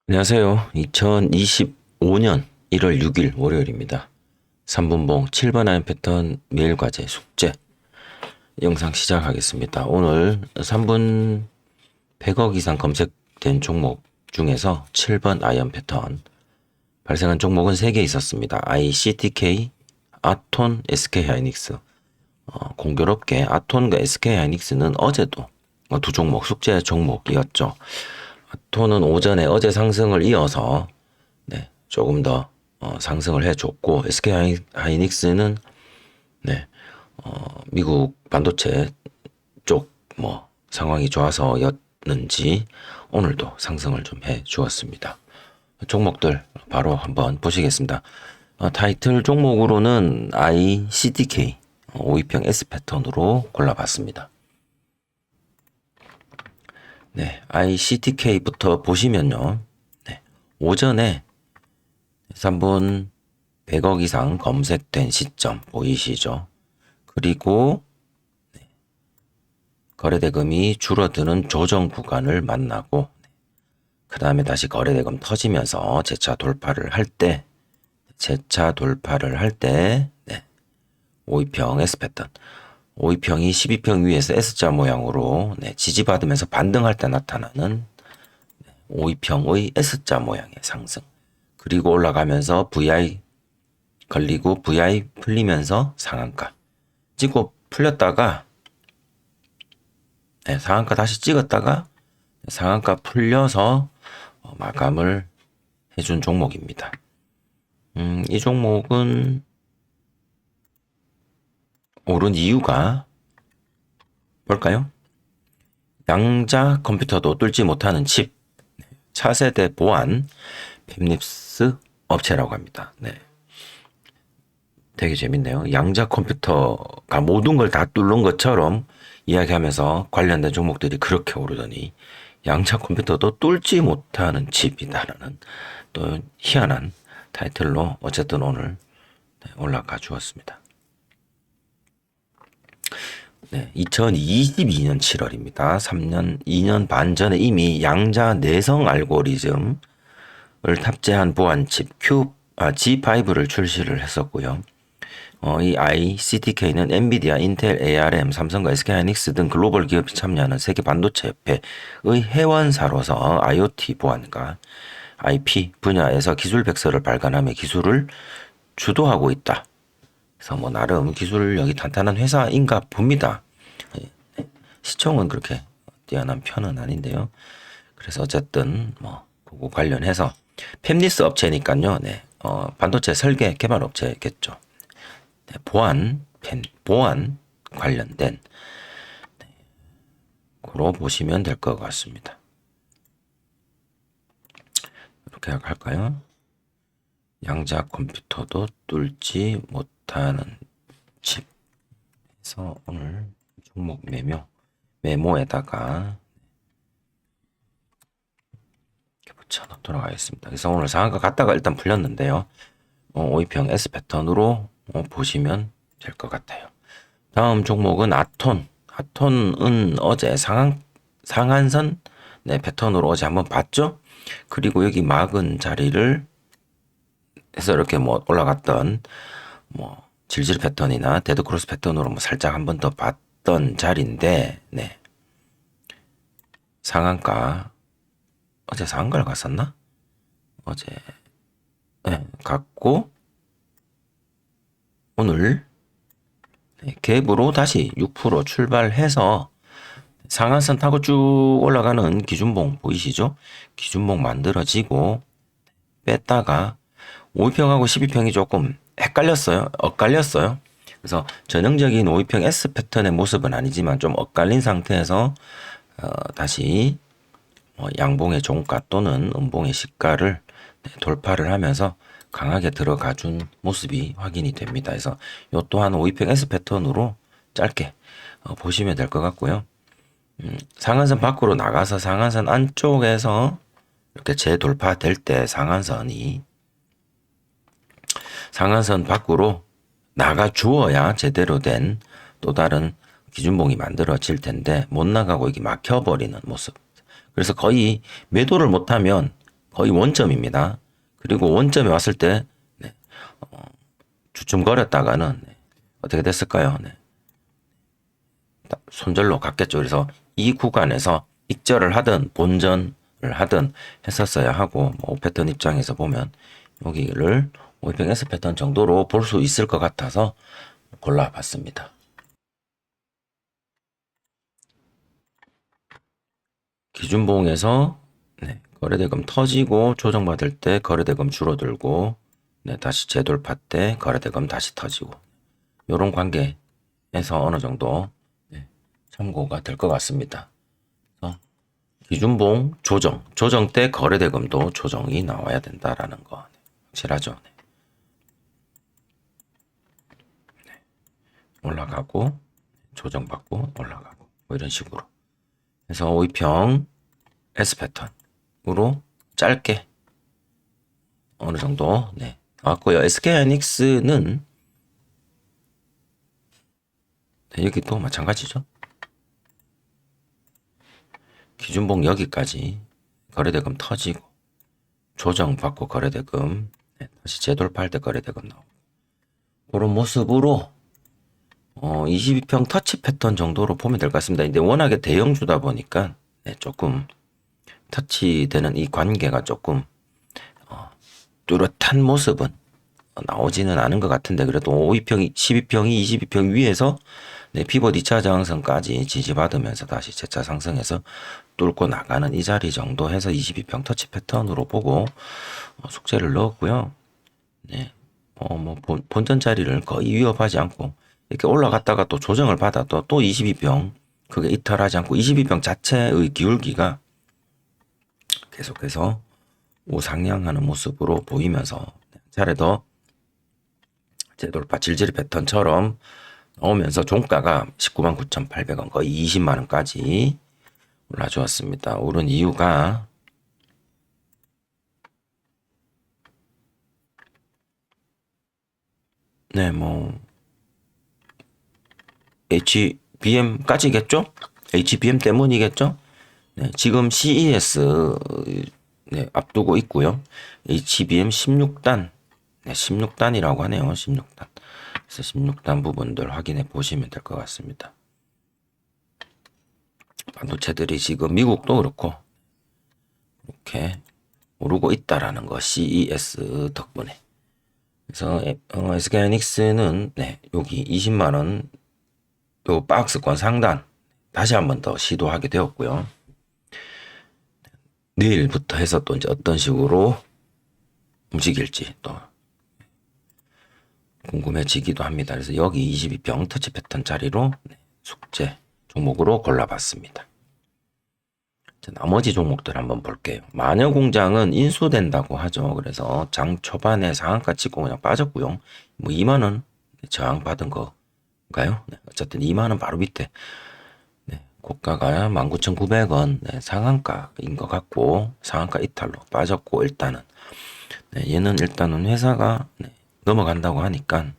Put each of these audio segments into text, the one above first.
안녕하세요. 2025년 1월 6일 월요일입니다. 3분봉 7번 아이언 패턴 매일 과제 숙제 영상 시작하겠습니다. 오늘 3분 100억 이상 검색된 종목 중에서 7번 아이언 패턴 발생한 종목은 3개 있었습니다. ICTK, 아톤, SK하이닉스. 공교롭게 아톤과 SK하이닉스는 어제도 두 종목 숙제 종목이었죠. 아톤은 오전에 어제 상승을 이어서 조금 더 상승을 해줬고 SK하이닉스는 미국 반도체 쪽 상황이 좋아서였는지 오늘도 상승을 좀 해주었습니다. 종목들 바로 한번 보시겠습니다. 타이틀 종목으로는 ICTK 5위평 S 패턴으로 골라봤습니다. ICTK부터 보시면요. 오전에 3분 100억 이상 검색된 시점 보이시죠? 그리고 거래대금이 줄어드는 조정 구간을 만나고 그 다음에 다시 거래대금 터지면서 재차 돌파를 할 때 5위평 S 패턴 5위평이 12평 위에서 S자 모양으로 지지받으면서 반등할 때 나타나는 5위평의 S자 모양의 상승. 그리고 올라가면서 VI 걸리고 VI 풀리면서 상한가. 찍고 풀렸다가 상한가 다시 찍었다가 상한가 풀려서 마감을 해준 종목입니다. 이 종목은 오른 이유가 뭘까요? 양자 컴퓨터도 뚫지 못하는 칩, 차세대 보안, 팹립스 업체라고 합니다. 되게 재밌네요. 양자 컴퓨터가 모든 걸 다 뚫는 것처럼 이야기하면서 관련된 종목들이 그렇게 오르더니 양자 컴퓨터도 뚫지 못하는 칩이다라는 또 희한한 타이틀로 어쨌든 오늘 올라가 주었습니다. 2022년 7월입니다. 2년 반 전에 이미 양자 내성 알고리즘을 탑재한 보안칩 G5를 출시를 했었고요. 이 ICTK는 엔비디아, 인텔, ARM, 삼성과 SK하이닉스 등 글로벌 기업이 참여하는 세계 반도체 협회의 회원사로서 IoT 보안과 IP 분야에서 기술 백서를 발간하며 기술을 주도하고 있다. 그래서 나름 기술력이 탄탄한 회사인가 봅니다. 시총은 그렇게 뛰어난 편은 아닌데요. 그래서 어쨌든 그거 관련해서 팹리스 업체니까요. 반도체 설계 개발 업체겠죠. 보안 관련된 거로 보시면 될 것 같습니다. 이렇게 할까요? 양자 컴퓨터도 뚫지 못하는 칩에서 오늘 종목 메모에다가 이렇게 붙여놓도록 하겠습니다. 그래서 오늘 상한가 갔다가 일단 풀렸는데요. 5위평 S 패턴으로 보시면 될 것 같아요. 다음 종목은 아톤. 아톤은 어제 상한선 패턴으로 어제 한번 봤죠? 그리고 여기 막은 자리를 해서 이렇게 올라갔던 질질 패턴이나 데드크로스 패턴으로 살짝 한번 더 봤던 자리인데 상한가 어제 상한가를 갔었나? 어제 갔고 오늘 갭으로 다시 6% 출발해서 상한선 타고 쭉 올라가는 기준봉 보이시죠? 기준봉 만들어지고 뺐다가 5위평하고 12평이 조금 엇갈렸어요. 그래서 전형적인 5위평 S 패턴의 모습은 아니지만 좀 엇갈린 상태에서 다시 양봉의 종가 또는 음봉의 시가를 돌파를 하면서 강하게 들어가 준 모습이 확인이 됩니다. 그래서 이 또한 5위평 S 패턴으로 짧게 보시면 될 것 같고요. 상한선 밖으로 나가서 상한선 안쪽에서 이렇게 재돌파될 때 상한선 밖으로 나가 주어야 제대로 된 또 다른 기준봉이 만들어질 텐데 못 나가고 이게 막혀버리는 모습. 그래서 거의 매도를 못하면 거의 원점입니다. 그리고 원점에 왔을 때 네, 주춤거렸다가는 네, 어떻게 됐을까요? 네. 손절로 갔겠죠. 그래서 이 구간에서 익절을 하든 본전을 하든 했었어야 하고 뭐 패턴 입장에서 보면 여기를 500 S 패턴 정도로 볼 수 있을 것 같아서 골라봤습니다. 기준봉에서 네, 거래대금 터지고 조정받을 때 거래대금 줄어들고 네, 다시 재돌파 때 거래대금 다시 터지고 이런 관계에서 어느 정도 네, 참고가 될 것 같습니다. 기준봉 조정 때 거래대금도 조정이 나와야 된다라는 거 확실하죠. 네. 올라가고 조정받고 올라가고 뭐 이런 식으로 그래서 5위평 S 패턴으로 짧게 어느 정도 네 나왔고요. SK하이닉스는 네, 여기 또 마찬가지죠. 기준봉 여기까지 거래대금 터지고 조정받고 거래대금 네, 다시 재돌파할 때 거래대금 나오고 그런 모습으로 22평 터치 패턴 정도로 보면 될 것 같습니다. 근데 워낙에 대형주다 보니까 네, 조금 터치되는 이 관계가 조금 뚜렷한 모습은 나오지는 않은 것 같은데 그래도 5위평이 12평이 22평 위에서 네, 피벗 2차 저항선까지 지지받으면서 다시 재차 상승해서 뚫고 나가는 이 자리 정도 해서 22평 터치 패턴으로 보고 숙제를 넣었고요. 네. 뭐 본전 자리를 거의 위협하지 않고 이렇게 올라갔다가 또 조정을 받아도 또 22평 그게 이탈하지 않고 22평 자체의 기울기가 계속해서 우상향하는 모습으로 보이면서 차례 더 재돌파 질질 패턴처럼 나오면서 종가가 19만 9,800원 거의 20만 원까지 올라주었습니다. 오른 이유가 네, 뭐 HBM까지겠죠? HBM 때문이겠죠? 네, 지금 CES 네, 앞두고 있고요. HBM 16단, 네, 16단이라고 하네요. 16단. 그래서 16단 부분들 확인해 보시면 될 것 같습니다. 반도체들이 지금 미국도 그렇고 이렇게 오르고 있다라는 거 CES 덕분에. 그래서 SK하이닉스는 네, 여기 20만 원 요 박스권 상단 다시 한번 더 시도하게 되었고요. 내일부터 해서 또 이제 어떤 식으로 움직일지 또 궁금해지기도 합니다. 그래서 여기 22평 터치 패턴 자리로 숙제 종목으로 골라봤습니다. 나머지 종목들 한번 볼게요. 마녀공장은 인수된다고 하죠. 그래서 장 초반에 상한가 찍고 그냥 빠졌고요. 뭐 2만 원 저항 받은 거가요. 네, 어쨌든 2만 원 바로 밑에 네, 고가가 19,900원 네, 상한가인 것 같고 상한가 이탈로 빠졌고 일단은 네, 얘는 일단은 회사가 네, 넘어간다고 하니까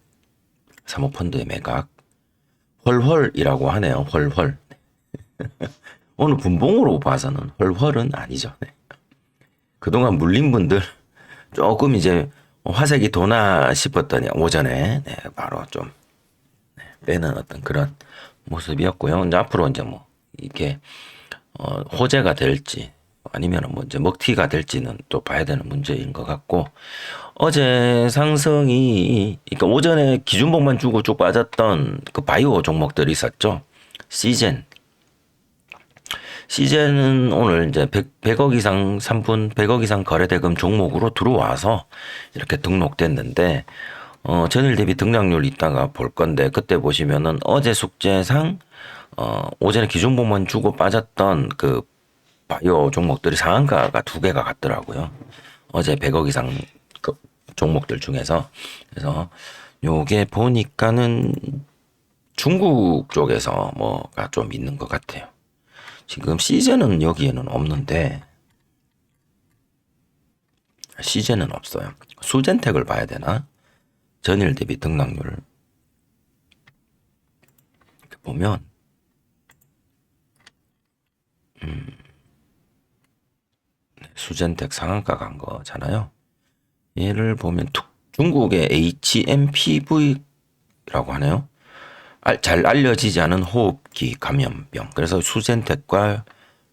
사모펀드의 매각 헐헐이라고 하네요. 헐헐. 오늘 분봉으로 봐서는 헐헐은 아니죠. 네. 그동안 물린 분들 조금 이제 화색이 도나 싶었더니 오전에 네, 바로 좀 네, 빼는 어떤 그런 모습이었고요. 이제 앞으로 이제 뭐 이게 호재가 될지 아니면 뭐 이제 먹튀가 될지는 또 봐야 되는 문제인 것 같고 어제 상승이 그러니까 오전에 기준봉만 주고 쭉 빠졌던 그 바이오 종목들이 있었죠. 시젠 시젠은 오늘 이제 100억 이상 3분 100억 이상 거래대금 종목으로 들어와서 이렇게 등록됐는데 전일 대비 등락률 이따가 볼 건데 그때 보시면은 어제 숙제상 오전에 기준봉만 주고 빠졌던 그 바이오 종목들이 상한가가 두 개가 같더라고요. 어제 100억 이상 그 종목들 중에서 그래서 요게 보니까는 중국 쪽에서 뭐가 좀 있는 것 같아요. 지금 시제는 여기에는 없는데 시제는 없어요. 수젠텍을 봐야 되나? 전일 대비 등락률 이렇게 보면 수젠텍 상한가 간 거잖아요. 얘를 보면 중국의 HMPV라고 하네요. 잘 알려지지 않은 호흡기 감염병. 그래서 수젠텍과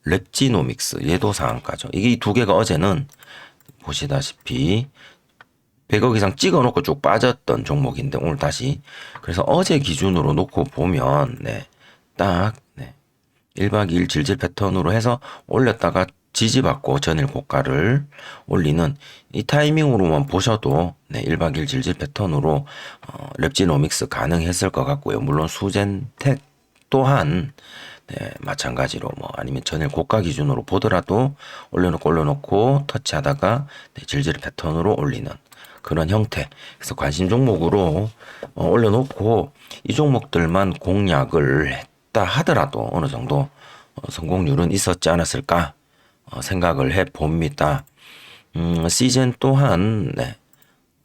랩지노믹스 얘도 상한가죠. 이게 이 두 개가 어제는 보시다시피 100억 이상 찍어놓고 쭉 빠졌던 종목인데 오늘 다시 그래서 어제 기준으로 놓고 보면 딱 1박 2일 질질 패턴으로 해서 올렸다가 지지받고 전일 고가를 올리는 이 타이밍으로만 보셔도 1박 2일 질질 패턴으로 랩지노믹스 가능했을 것 같고요. 물론 수젠텍 또한 마찬가지로 뭐 아니면 전일 고가 기준으로 보더라도 올려놓고 터치하다가 질질 패턴으로 올리는 그런 형태. 그래서 관심 종목으로 올려놓고 이 종목들만 공략을 했다 하더라도 어느 정도 성공률은 있었지 않았을까 생각을 해 봅니다. 시즌 또한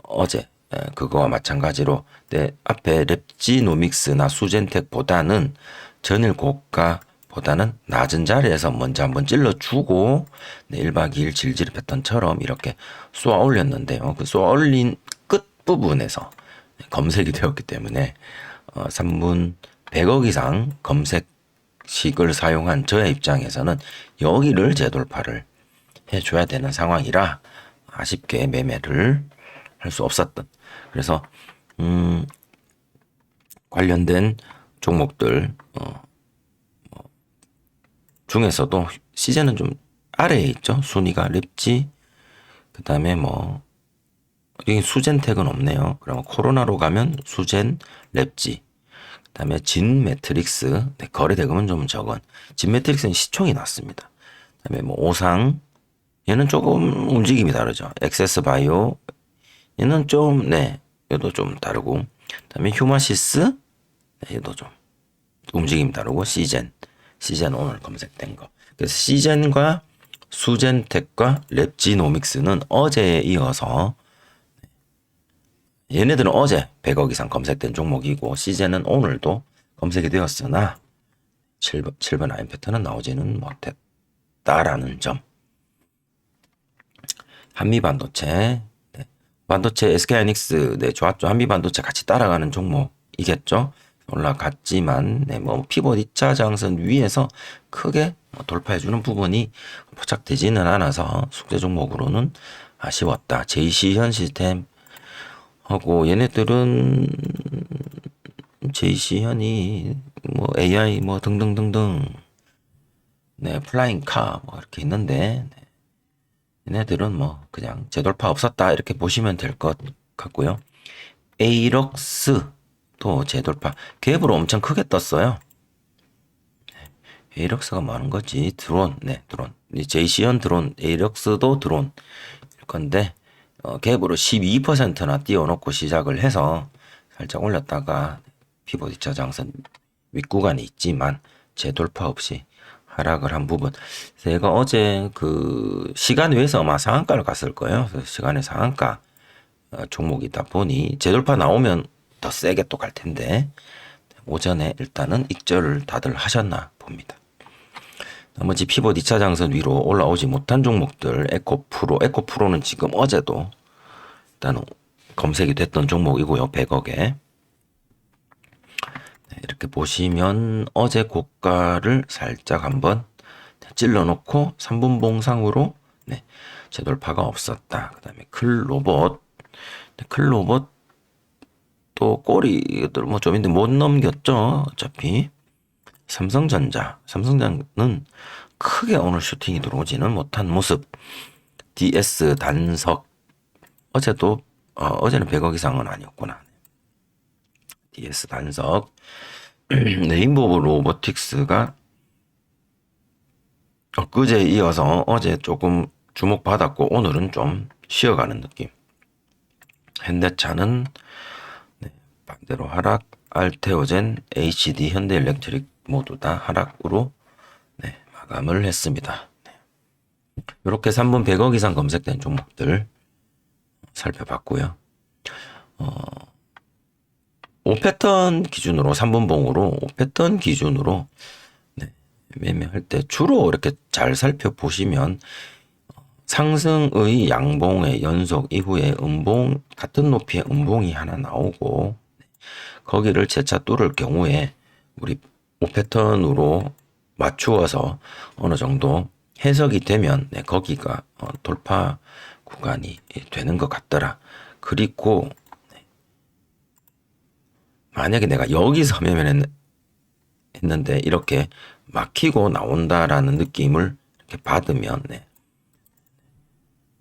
어제 그거와 마찬가지로 앞에 랩지노믹스나 수젠텍보다는 전일 고가보다는 낮은 자리에서 먼저 한번 찔러주고 1박 2일 질질 패턴처럼 이렇게 쏘아 올렸는데요. 그 쏘아 올린 끝부분에서 검색이 되었기 때문에 3분 100억 이상 검색식을 사용한 저의 입장에서는 여기를 재돌파를 해줘야 되는 상황이라 아쉽게 매매를 할 수 없었던. 그래서 관련된 종목들 중에서도 시즌은 좀 아래에 있죠. 순위가 랩지 그 다음에 뭐 여기 수젠텍은 없네요. 그러면 코로나로 가면 수젠 랩지 그 다음에 진 매트릭스 거래 대금은 좀 적은 진 매트릭스는 시총이 낮습니다. 그 다음에 뭐 오상 얘는 조금 움직임이 다르죠. 엑세스 바이오 얘는 좀 얘도 좀 다르고 그다음에 휴마시스 얘도 좀 움직임이 다르고 시젠 오늘 검색된 거. 그래서 시젠과 수젠텍과 랩지노믹스는 어제에 이어서 얘네들은 어제 100억 이상 검색된 종목이고 시젠은 오늘도 검색이 되었으나 7번 라인 패턴은 나오지는 못했다라는 점. 한미반도체 반도체 SK하이닉스 좋았죠. 한미반도체 같이 따라가는 종목이겠죠. 올라갔지만 뭐 피봇 2차 장선 위에서 크게 돌파해주는 부분이 포착되지는 않아서 숙제 종목으로는 아쉬웠다. JC현 시스템 하고 얘네들은 JC현이 뭐 AI 뭐 등등등등 플라잉 카 뭐 이렇게 있는데 얘네들은 뭐 그냥 재돌파 없었다 이렇게 보시면 될 것 같고요. 에이럭스도 재돌파 갭으로 엄청 크게 떴어요. 에이럭스가 뭐 하는 거지? 드론 드론 JC현 드론 에이럭스도 드론 일 건데 갭으로 12%나 띄워놓고 시작을 해서 살짝 올렸다가 피봇 2차 장선 윗구간이 있지만 재돌파 없이 하락을 한 부분. 제가 어제 그 시간 외에서 아마 상한가를 갔을 거예요. 그래서 시간의 상한가 종목이다 보니 재돌파 나오면 더 세게 또 갈 텐데 오전에 일단은 익절을 다들 하셨나 봅니다. 나머지 피봇 2차 장선 위로 올라오지 못한 종목들 에코프로는 지금 어제도 일단 검색이 됐던 종목이고요. 100억에 이렇게 보시면 어제 고가를 살짝 한번 찔러놓고 3분 봉상으로 재돌파가 없었다. 그 다음에 클로봇 또 꼬리들 뭐 좀 있는데 못 넘겼죠. 어차피 삼성전자는 크게 오늘 슈팅이 들어오지는 못한 모습. DS 단석 어제는 100억 이상은 아니었구나. DS 단석 레인보우 로보틱스가 엊그제 이어서 어제 조금 주목받았고 오늘은 좀 쉬어가는 느낌. 현대차는 반대로 하락, 알테오젠, HD, 현대일렉트릭 모두 다 하락으로 마감을 했습니다. 이렇게 3분 100억 이상 검색된 종목들 살펴봤고요. 5패턴 기준으로 3분 봉으로 5패턴 기준으로 매매할 때 주로 이렇게 잘 살펴보시면 상승의 양봉의 연속 이후에 음봉, 같은 높이의 음봉이 하나 나오고, 거기를 재차 뚫을 경우에 우리 5패턴으로 맞추어서 어느 정도 해석이 되면 거기가 돌파 구간이 되는 것 같더라. 그리고 만약에 내가 여기서 했는데 이렇게 막히고 나온다라는 느낌을 이렇게 받으면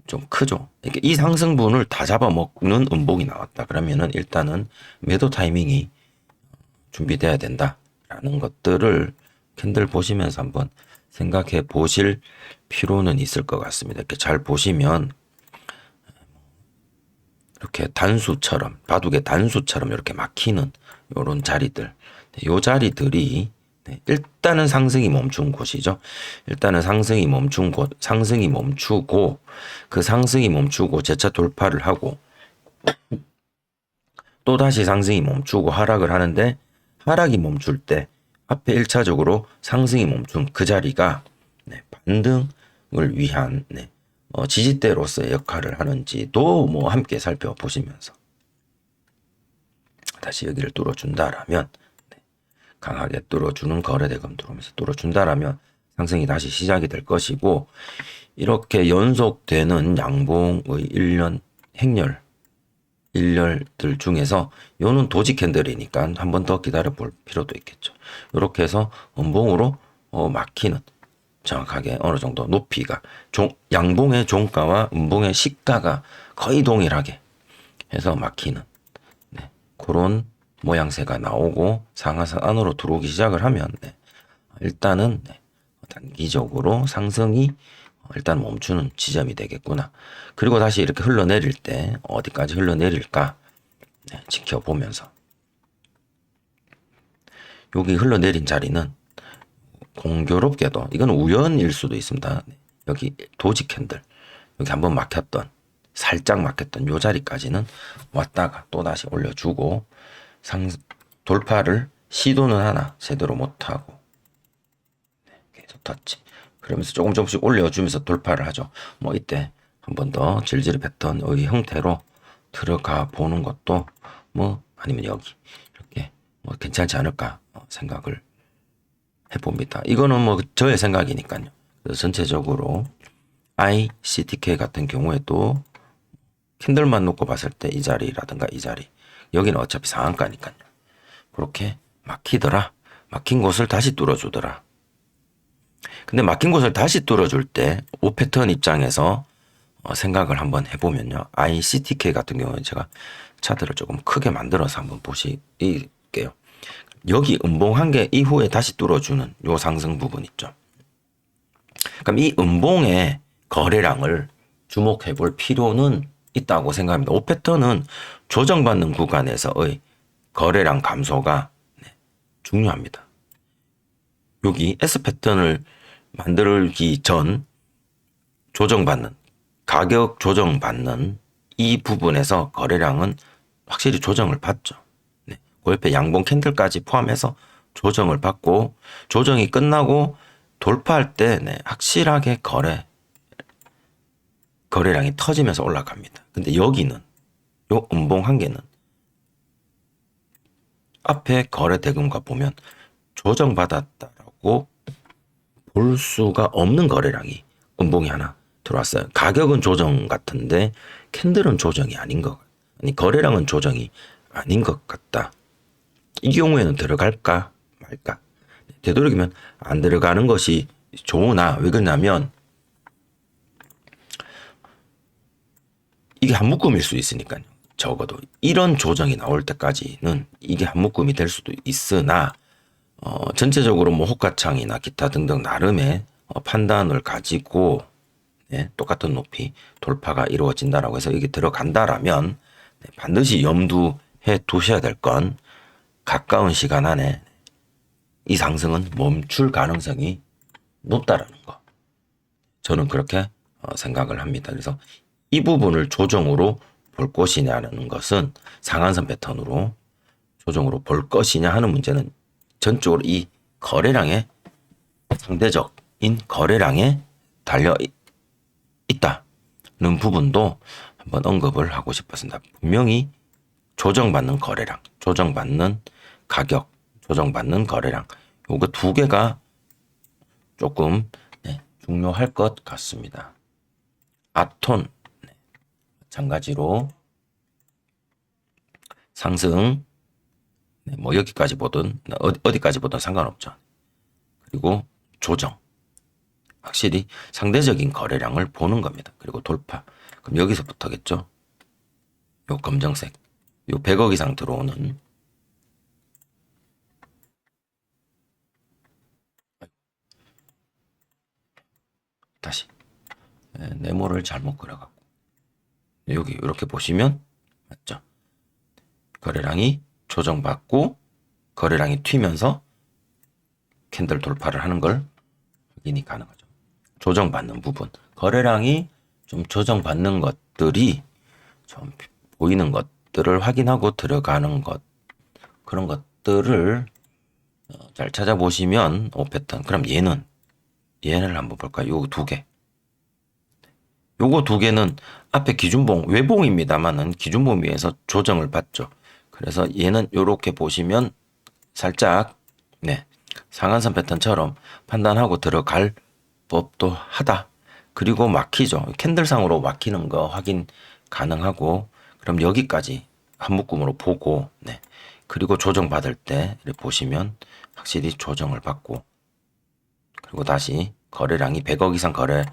좀 크죠. 이렇게 이 상승분을 다 잡아먹는 음봉이 나왔다. 그러면은 일단은 매도 타이밍이 준비돼야 된다라는 것들을 캔들 보시면서 한번 생각해 보실 필요는 있을 것 같습니다. 이렇게 잘 보시면 이렇게 단수처럼, 바둑의 단수처럼 이렇게 막히는 요런 자리들, 요 자리들이 일단은 상승이 멈춘 곳이죠. 일단은 상승이 멈춘 곳, 상승이 멈추고 그 상승이 멈추고 재차 돌파를 하고 또 다시 상승이 멈추고 하락을 하는데 하락이 멈출 때 앞에 1차적으로 상승이 멈춘 그 자리가 반등을 위한 지지대로서의 역할을 하는지도 뭐 함께 살펴보시면서 다시 여기를 뚫어준다라면 강하게 뚫어주는 거래대금 들어오면서 뚫어준다라면 상승이 다시 시작이 될 것이고 이렇게 연속되는 양봉의 1년 행렬 일렬들 중에서 요는 도지 캔들이니까 한 번 더 기다려 볼 필요도 있겠죠. 이렇게 해서 음봉으로 막히는 정확하게 어느 정도 높이가 양봉의 종가와 음봉의 시가가 거의 동일하게 해서 막히는 그런 모양새가 나오고 상하선 안으로 들어오기 시작을 하면 일단은 단기적으로 상승이 일단 멈추는 지점이 되겠구나. 그리고 다시 이렇게 흘러내릴 때 어디까지 흘러내릴까 지켜보면서 여기 흘러내린 자리는 공교롭게도 이건 우연일 수도 있습니다. 여기 도지 캔들 여기 한번 막혔던 살짝 막혔던 요 자리까지는 왔다가 또 다시 올려주고 돌파를 시도는 하나 제대로 못하고 계속 터치 그러면서 조금씩 올려주면서 돌파를 하죠. 뭐 이때 한 번 더 질질 패턴의 형태로 들어가 보는 것도 뭐 아니면 여기 이렇게 뭐 괜찮지 않을까 생각을 해봅니다. 이거는 뭐 저의 생각이니까요. 그래서 전체적으로 ICTK 같은 경우에도 캔들만 놓고 봤을 때 이 자리라든가 이 자리 여기는 어차피 상한가니까요. 그렇게 막히더라. 막힌 곳을 다시 뚫어주더라. 근데 막힌 곳을 다시 뚫어줄 때 5패턴 입장에서 생각을 한번 해보면요. ICTK 같은 경우는 제가 차트를 조금 크게 만들어서 한번 보실게요. 여기 음봉 한 개 이후에 다시 뚫어주는 요 상승 부분 있죠. 그럼 이 음봉의 거래량을 주목해 볼 필요는 있다고 생각합니다. 5패턴은 조정받는 구간에서의 거래량 감소가 중요합니다. 여기 S패턴을 만들기 전 조정받는 가격 조정받는 이 부분에서 거래량은 확실히 조정을 받죠. 그 옆에 양봉 캔들까지 포함해서 조정을 받고 조정이 끝나고 돌파할 때 확실하게 거래량이 터지면서 올라갑니다. 근데 여기는 요 음봉 한 개는 앞에 거래 대금과 보면 조정받았다라고 볼 수가 없는 거래량이 음봉이 하나 들어왔어요. 가격은 조정 같은데 캔들은 조정이 아닌 것 아니 거래량은 조정이 아닌 것 같다. 이 경우에는 들어갈까 말까? 되도록이면 안 들어가는 것이 좋으나 왜 그러냐면 이게 한 묶음일 수 있으니까요. 적어도 이런 조정이 나올 때까지는 이게 한 묶음이 될 수도 있으나 전체적으로 뭐 호가창이나 기타 등등 나름의 판단을 가지고 똑같은 높이 돌파가 이루어진다라고 해서 여기 들어간다라면 반드시 염두해 두셔야 될 건 가까운 시간 안에 이 상승은 멈출 가능성이 높다라는 거. 저는 그렇게 생각을 합니다. 그래서 이 부분을 조정으로 볼 것이냐는 것은 상한선 패턴으로 조정으로 볼 것이냐 하는 문제는 전적으로 이 거래량의 상대적인 거래량에 달려 있다. 부분도 한번 언급을 하고 싶었습니다. 분명히 조정받는 거래량, 조정받는 가격, 조정받는 거래량, 요거 두 개가 조금 중요할 것 같습니다. 아톤 마찬가지로 상승 뭐 여기까지 보든 어디까지 보든 상관없죠. 그리고 조정 확실히 상대적인 거래량을 보는 겁니다. 그리고 돌파 그럼 여기서부터겠죠. 요 검정색 요 100억 이상 들어오는 다시 네모를 잘못 그려갖고 여기 이렇게 보시면 맞죠? 거래량이 조정받고 거래량이 튀면서 캔들 돌파를 하는 걸 확인이 가능하죠. 조정받는 부분 거래량이 좀 조정받는 것들이 좀 보이는 것들을 확인하고 들어가는 것 그런 것들을 잘 찾아보시면 5패턴 그럼 얘를 한번 볼까요? 요 두 개 요거 두 개는 앞에 기준봉 외봉입니다만은 기준봉 위에서 조정을 받죠. 그래서 얘는 요렇게 보시면 살짝 상한선 패턴처럼 판단하고 들어갈 법도 하다. 그리고 막히죠. 캔들상으로 막히는 거 확인 가능하고 그럼 여기까지 한 묶음으로 보고 그리고 조정 받을 때 이렇게 보시면 확실히 조정을 받고 그리고 다시 거래량이 100억 이상 거래량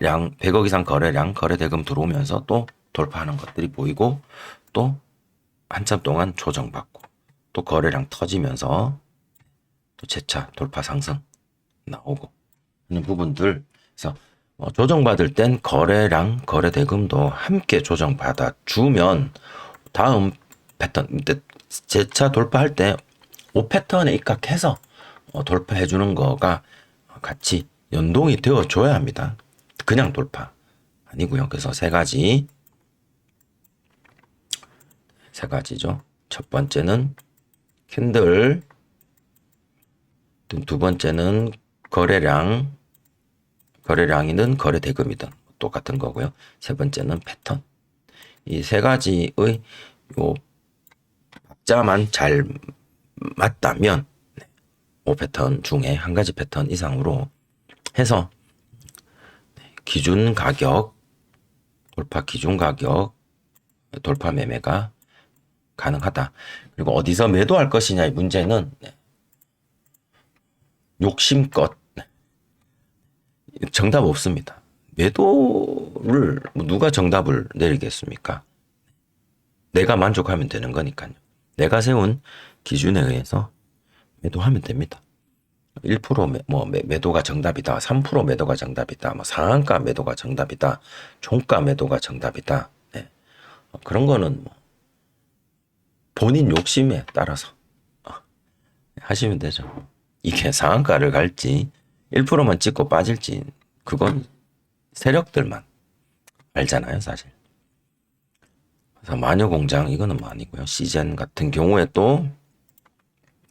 100억 이상 거래량 거래대금 들어오면서 또 돌파하는 것들이 보이고 또 한참 동안 조정받고 또 거래량 터지면서 또 재차 돌파 상승 나오고 하는 부분들 그래서 조정받을 땐 거래량 거래대금도 함께 조정받아 주면 다음 패턴 재차 돌파할 때 5패턴에 입각해서 돌파해 주는 거가 같이 연동이 되어 줘야 합니다. 그냥 돌파 아니고요. 그래서 세 가지죠. 첫 번째는 캔들, 두 번째는 거래량이든 거래대금이든 똑같은 거고요. 세 번째는 패턴. 이 세 가지의 요 박자만 잘 맞다면 5패턴 중에 한 가지 패턴 이상으로 해서 기준 가격, 돌파 기준 가격, 돌파 매매가 가능하다. 그리고 어디서 매도할 것이냐의 문제는 욕심껏 정답 없습니다. 매도를 누가 정답을 내리겠습니까? 내가 만족하면 되는 거니까요. 내가 세운 기준에 의해서 매도하면 됩니다. 1% 매도가 정답이다. 3% 매도가 정답이다. 뭐 상한가 매도가 정답이다. 종가 매도가 정답이다. 그런 거는 뭐 본인 욕심에 따라서 하시면 되죠. 이게 상한가를 갈지 1%만 찍고 빠질지 그건 세력들만 알잖아요, 사실. 그래서 마녀공장 이거는 뭐 아니고요. 시젠 같은 경우에 또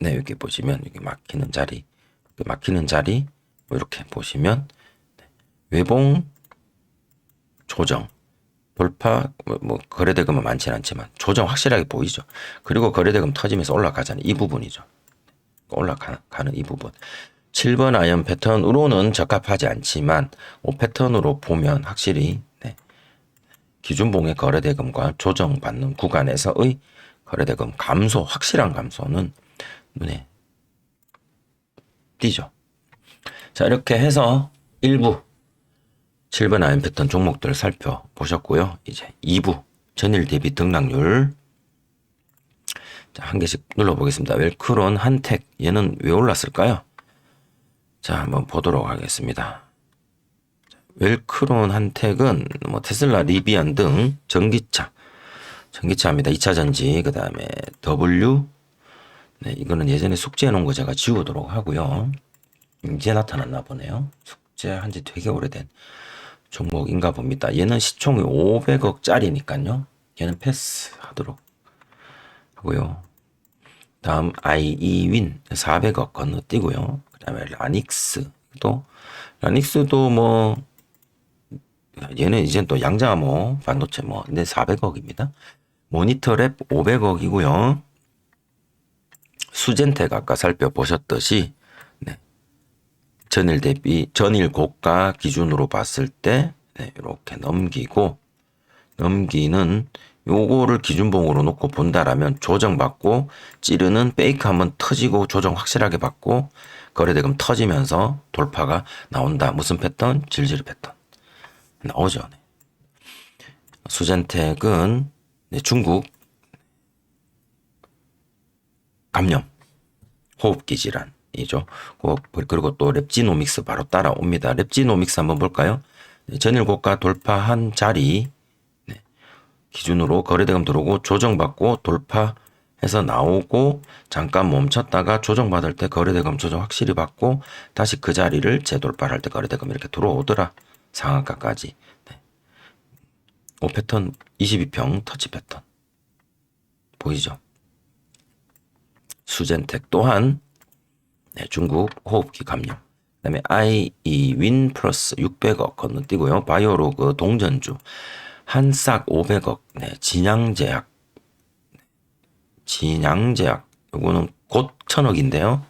여기 보시면 여기 막히는 자리 뭐 이렇게 보시면 외봉 조정 돌파 뭐 거래대금은 많지는 않지만 조정 확실하게 보이죠. 그리고 거래대금 터지면서 올라가잖아요. 이 부분이죠. 올라가는 이 부분. 7번 아이언 패턴으로는 적합하지 않지만 5패턴으로 보면 확실히 기준봉의 거래대금과 조정받는 구간에서의 거래대금 감소, 확실한 감소는 눈에 띄죠. 자, 이렇게 해서 1부 7번 아이언 패턴 종목들 살펴보셨고요. 이제 2부 전일 대비 등락률 자, 한 개씩 눌러보겠습니다. 웰크론, 한택 얘는 왜 올랐을까요? 자, 한번 보도록 하겠습니다. 웰크론, 한택은 뭐 테슬라, 리비안 등 전기차입니다. 2차 전지, 그 다음에 W, 이거는 예전에 숙제해 놓은 거 제가 지우도록 하고요. 이제 나타났나 보네요. 숙제한 지 되게 오래된 종목인가 봅니다. 얘는 시총이 500억짜리니까요. 얘는 패스하도록 하고요. 다음 아이이윈 400억 건너뛰고요. 그 다음에 라닉스도 뭐 얘는 이제 또 양자모 반도체 뭐 근데 400억입니다. 모니터랩 500억이고요. 수젠텍 아까 살펴보셨듯이 네, 전일 고가 기준으로 봤을 때 네, 이렇게 넘기는 요거를 기준봉으로 놓고 본다라면 조정받고 찌르는 페이크 한번 터지고 조정 확실하게 받고 거래대금 터지면서 돌파가 나온다. 무슨 패턴? 질질 패턴 나오죠. 네. 수젠텍은 네, 중국 감염 호흡기 질환이죠. 그리고 또 랩지노믹스 바로 따라옵니다. 랩지노믹스 한번 볼까요? 네, 전일 고가 돌파한 자리 네, 기준으로 거래대금 들어오고 조정받고 돌파해서 나오고 잠깐 멈췄다가 조정받을 때 거래대금 조정 확실히 받고 다시 그 자리를 재돌파할 때 거래대금 이렇게 들어오더라. 상한가까지. 네. 5패턴 22평 터치 패턴 보이죠? 수젠텍 또한 네, 중국 호흡기 감염. 그다음에 윈 플러스 600억 건너뛰고요. 바이오로그 동전주 한싹 500억. 네, 진양제약. 요거는 곧 1000억인데요.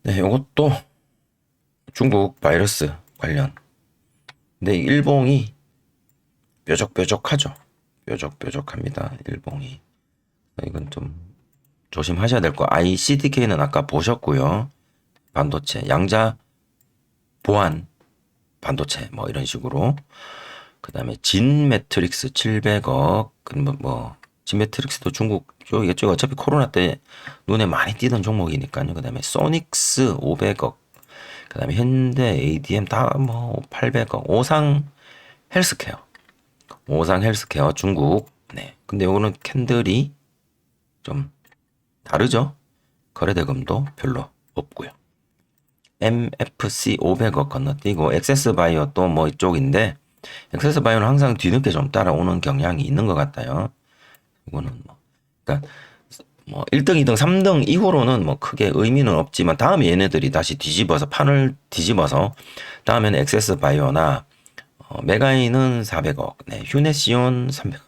네, 요것도 중국 바이러스 관련. 근데 일봉이 뾰족뾰족하죠. 뾰족뾰족합니다. 일봉이. 이건 좀 조심하셔야 될 거. ICDK는 아까 보셨고요. 반도체, 양자 보안 반도체 뭐 이런 식으로. 그다음에 진 매트릭스 700억. 진 매트릭스도 중국 쪽이겠죠. 어차피 코로나 때 눈에 많이 띄던 종목이니까요. 그다음에 소닉스 500억. 그다음에 현대 ADM 다 뭐 800억. 오상 헬스케어 중국. 네. 근데 요거는 캔들이 좀 다르죠. 거래대금도 별로 없고요. MFC 500억 건너뛰고 엑세스바이오 또 뭐 이쪽인데 엑세스바이오는 항상 뒤늦게 좀 따라오는 경향이 있는 것 같아요. 이거는 그러니까 1등, 2등, 3등 이후로는 뭐 크게 의미는 없지만 다음에 얘네들이 다시 판을 뒤집어서 다음에는 엑세스바이오나 메가인은 400억, 네, 휴네시온 300억.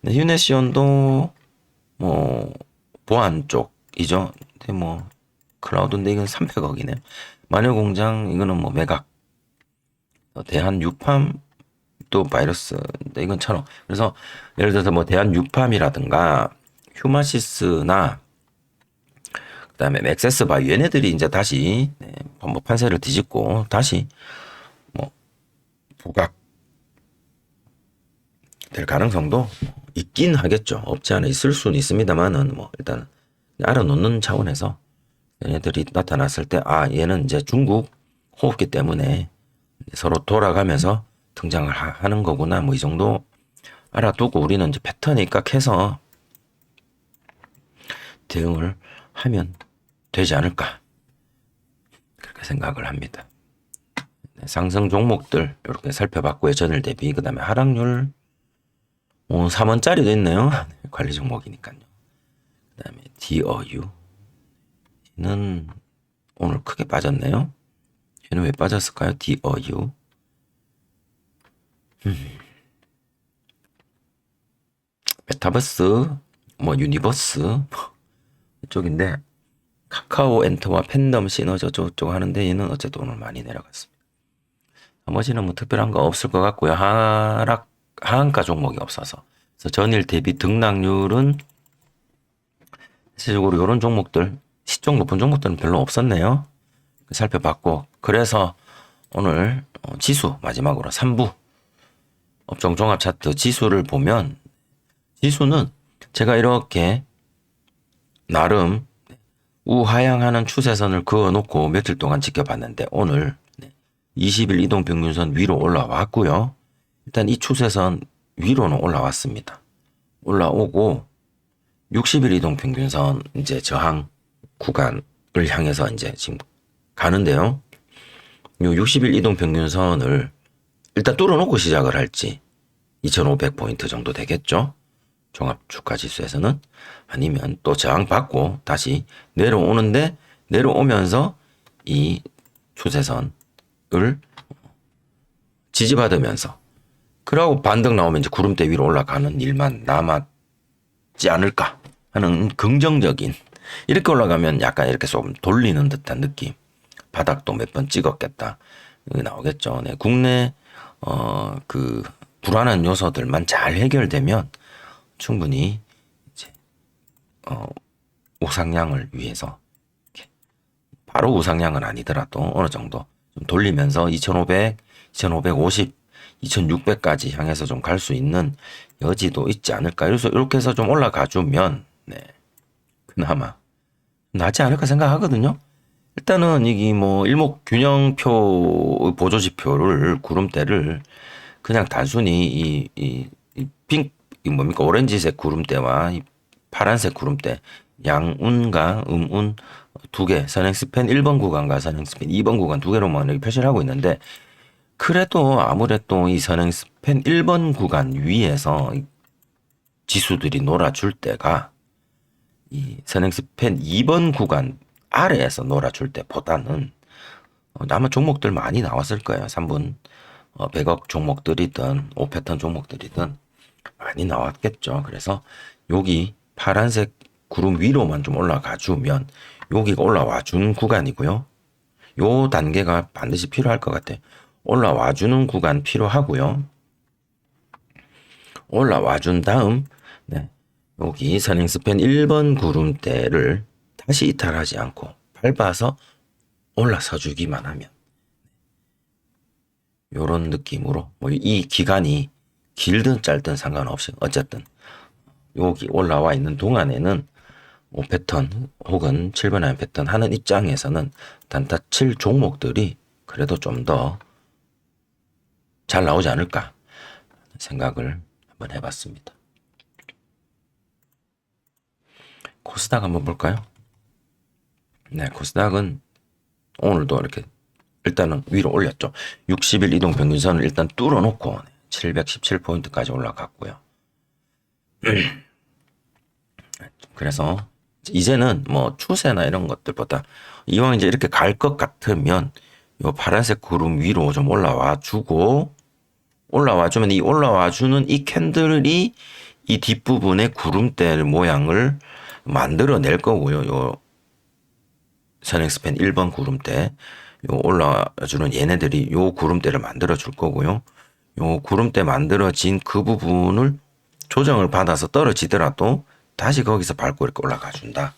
네, 휴네시온도 뭐 보안 쪽이죠. 근데 클라우드인데 이건 300억이네요. 마녀공장 이거는 매각. 대한 유팜 또 바이러스인데 이건 1000억. 그래서 예를 들어서 대한 유팜이라든가 휴마시스나 그다음에 맥세스바이오 얘네들이 이제 다시 판세를 뒤집고 다시 부각 될 가능성도 있긴 하겠죠. 없지 않아 있을 수는 있습니다만은 일단 알아놓는 차원에서 얘네들이 나타났을 때 얘는 이제 중국 호흡기 때문에 서로 돌아가면서 등장을 하는 거구나 이 정도 알아두고 우리는 이제 패턴에 입각해서 대응을 하면 되지 않을까 그렇게 생각을 합니다. 상승 종목들 이렇게 살펴봤고요. 전일 대비. 그 다음에 하락률 3원짜리도 있네요. 관리 종목이니까요. 그 다음에 DOU는 오늘 크게 빠졌네요. 얘는 왜 빠졌을까요? DOU. 메타버스, 유니버스 이쪽인데 카카오 엔터와 팬덤 시너지 어쩌고 하는데 얘는 어쨌든 오늘 많이 내려갔습니다. 나머지는 특별한 거 없을 것 같고요. 하한가 종목이 없어서. 그래서 전일 대비 등락률은 실질적으로 이런 종목들, 시총 높은 종목들은 별로 없었네요. 살펴봤고, 그래서 오늘 지수 마지막으로 3부 업종 종합 차트 지수를 보면 지수는 제가 이렇게 나름 우하향하는 추세선을 그어놓고 며칠 동안 지켜봤는데 오늘 20일 이동평균선 위로 올라왔고요. 일단 이 추세선 위로는 올라왔습니다. 올라오고 60일 이동평균선 이제 저항 구간을 향해서 이제 지금 가는데요. 이 60일 이동평균선을 일단 뚫어놓고 시작을 할지 2500포인트 정도 되겠죠. 종합주가지수에서는 아니면 또 저항받고 다시 내려오는데 내려오면서 이 추세선을 지지받으면서 그러고 반등 나오면 이제 구름대 위로 올라가는 일만 남았지 않을까 하는 긍정적인, 이렇게 올라가면 약간 이렇게 좀 돌리는 듯한 느낌, 바닥도 몇 번 찍었겠다 여기 나오겠죠. 네, 국내 그 불안한 요소들만 잘 해결되면 충분히 이제 우상향을 위해서, 바로 우상향은 아니더라도 어느 정도 좀 돌리면서 2500, 2550, 2600까지 향해서 좀 갈 수 있는 여지도 있지 않을까. 그래서 이렇게 해서 좀 올라가 주면 네, 그나마 낫지 않을까 생각하거든요. 일단은 이게 뭐 일목균형표 보조지표를, 구름대를 그냥 단순히 이 뭡니까, 오렌지색 구름대와 이 파란색 구름대, 양운과 음운 두 개, 선행스팬 1번 구간과 선행스팬 2번 구간 두 개로만 이렇게 표시를 하고 있는데, 그래도 아무래도 이 선행스팬 1번 구간 위에서 지수들이 놀아줄 때가 이 선행스팬 2번 구간 아래에서 놀아줄 때보다는 아마 종목들 많이 나왔을 거예요. 3분 100억 종목들이든 5패턴 종목들이든 많이 나왔겠죠. 그래서 여기 파란색 구름 위로만 좀 올라가 주면, 여기가 올라와 준 구간이고요. 요 단계가 반드시 필요할 것 같아요. 올라와 주는 구간 필요하고요. 올라와 준 다음 네, 여기 선행스팬 1번 구름대를 다시 이탈하지 않고 밟아서 올라서 주기만 하면, 요런 느낌으로 뭐 이 기간이 길든 짧든 상관없이 어쨌든 여기 올라와 있는 동안에는 5패턴 혹은 7번 아이언 패턴 하는 입장에서는 단타 칠 종목들이 그래도 좀 더 잘 나오지 않을까 생각을 한번 해봤습니다. 코스닥 한번 볼까요? 네, 코스닥은 오늘도 이렇게 일단은 위로 올렸죠. 60일 이동 평균선을 일단 뚫어놓고 717포인트까지 올라갔고요. 그래서 이제는 뭐 추세나 이런 것들보다 이왕 이제 이렇게 갈 것 같으면 요 파란색 구름 위로 좀 올라와 주고, 올라와 주면 이 올라와 주는 이 캔들이 이 뒷부분의 구름대 모양을 만들어낼 거고요. 요 선행스팬 1번 구름대, 요 올라주는 얘네들이 요 구름대를 만들어 줄 거고요. 요 구름대 만들어진 그 부분을 조정을 받아서 떨어지더라도 다시 거기서 밟고 이렇게 올라가 준다.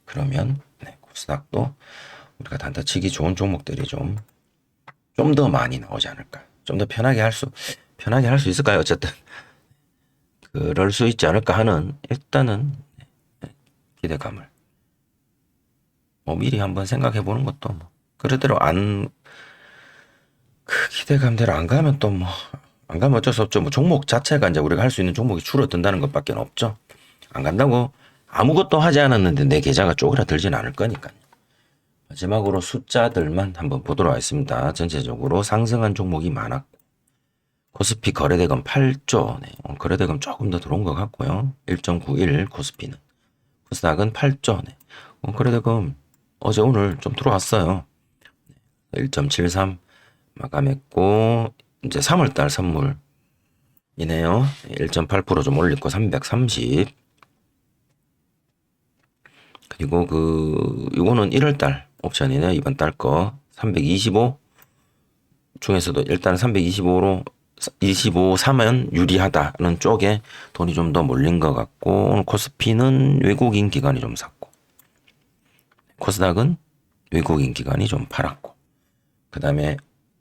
그러면 네, 코스닥도 우리가 단타 치기 좋은 종목들이 좀 더 많이 나오지 않을까. 좀 더 편하게 할 수 있을까요? 어쨌든 그럴 수 있지 않을까 하는 일단은 기대감을 뭐 미리 한번 생각해 보는 것도 뭐 그대로 그 기대감대로 안 가면 또 뭐 안 가면 어쩔 수 없죠. 뭐 종목 자체가 이제 우리가 할 수 있는 종목이 줄어든다는 것밖에 없죠. 안 간다고 아무것도 하지 않았는데 내 계좌가 쪼그라들진 않을 거니까요. 마지막으로 숫자들만 한번 보도록 하겠습니다. 전체적으로 상승한 종목이 많았고, 코스피 거래대금 8조, 네, 거래대금 조금 더 들어온 것 같고요. 1.91 코스피는. 코스닥은 8조, 네, 거래대금 어제 오늘 좀 들어왔어요. 1.73 마감했고, 이제 3월달 선물이네요. 1.8%좀 올리고 330. 그리고 이거는 1월달 옵션이네요. 이번 달 거 325 중에서도 일단 325로 25 사면 유리하다는 쪽에 돈이 좀 더 몰린 것 같고, 오늘 코스피는 외국인 기관이 좀 샀고, 코스닥은 외국인 기관이 좀 팔았고, 그 다음에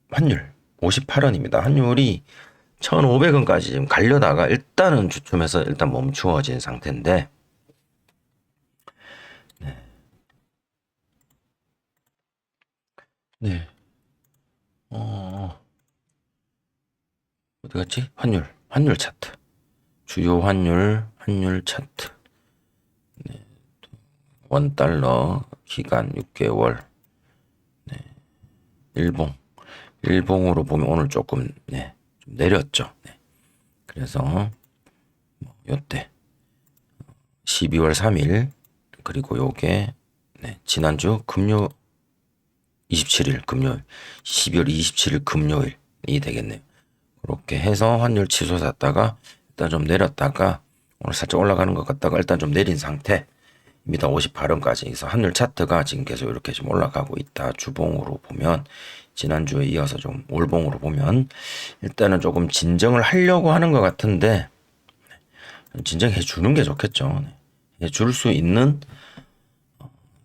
환율 58원입니다. 환율이 1,500원까지 지금 가려다가 일단은 주춤해서 일단 멈추어진 상태인데, 네. 어디 갔지? 환율 차트. 주요 환율 차트. 네. $1 기간 6개월. 네. 일봉으로 보면 오늘 조금 네, 좀 내렸죠. 네. 그래서 요때 12월 3일 그리고 요게 네, 지난주 금요 27일 금요일, 12월 27일 금요일이 되겠네요. 그렇게 해서 환율 치솟았다가 일단 좀 내렸다가 오늘 살짝 올라가는 것 같다가 일단 좀 내린 상태. 입니다. 58원까지. 그래서 환율 차트가 지금 계속 이렇게 좀 올라가고 있다. 주봉으로 보면 지난주에 이어서 좀 월봉으로 보면 일단은 조금 진정을 하려고 하는 것 같은데 진정해 주는 게 좋겠죠. 해줄 수 있는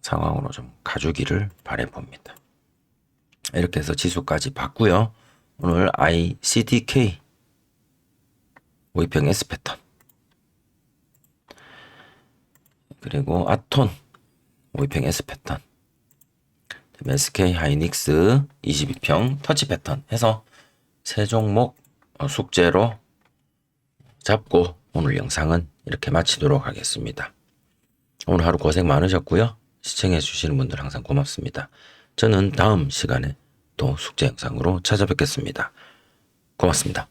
상황으로 좀 가주기를 바라봅니다. 이렇게 해서 지수까지 봤고요. 오늘 ICDK 5일평 S 패턴 그리고 아톤 5일평 S 패턴 SK 하이닉스 22평 터치 패턴 해서 세 종목 숙제로 잡고 오늘 영상은 이렇게 마치도록 하겠습니다. 오늘 하루 고생 많으셨고요. 시청해 주시는 분들 항상 고맙습니다. 저는 다음 시간에 또 숙제 영상으로 찾아뵙겠습니다. 고맙습니다.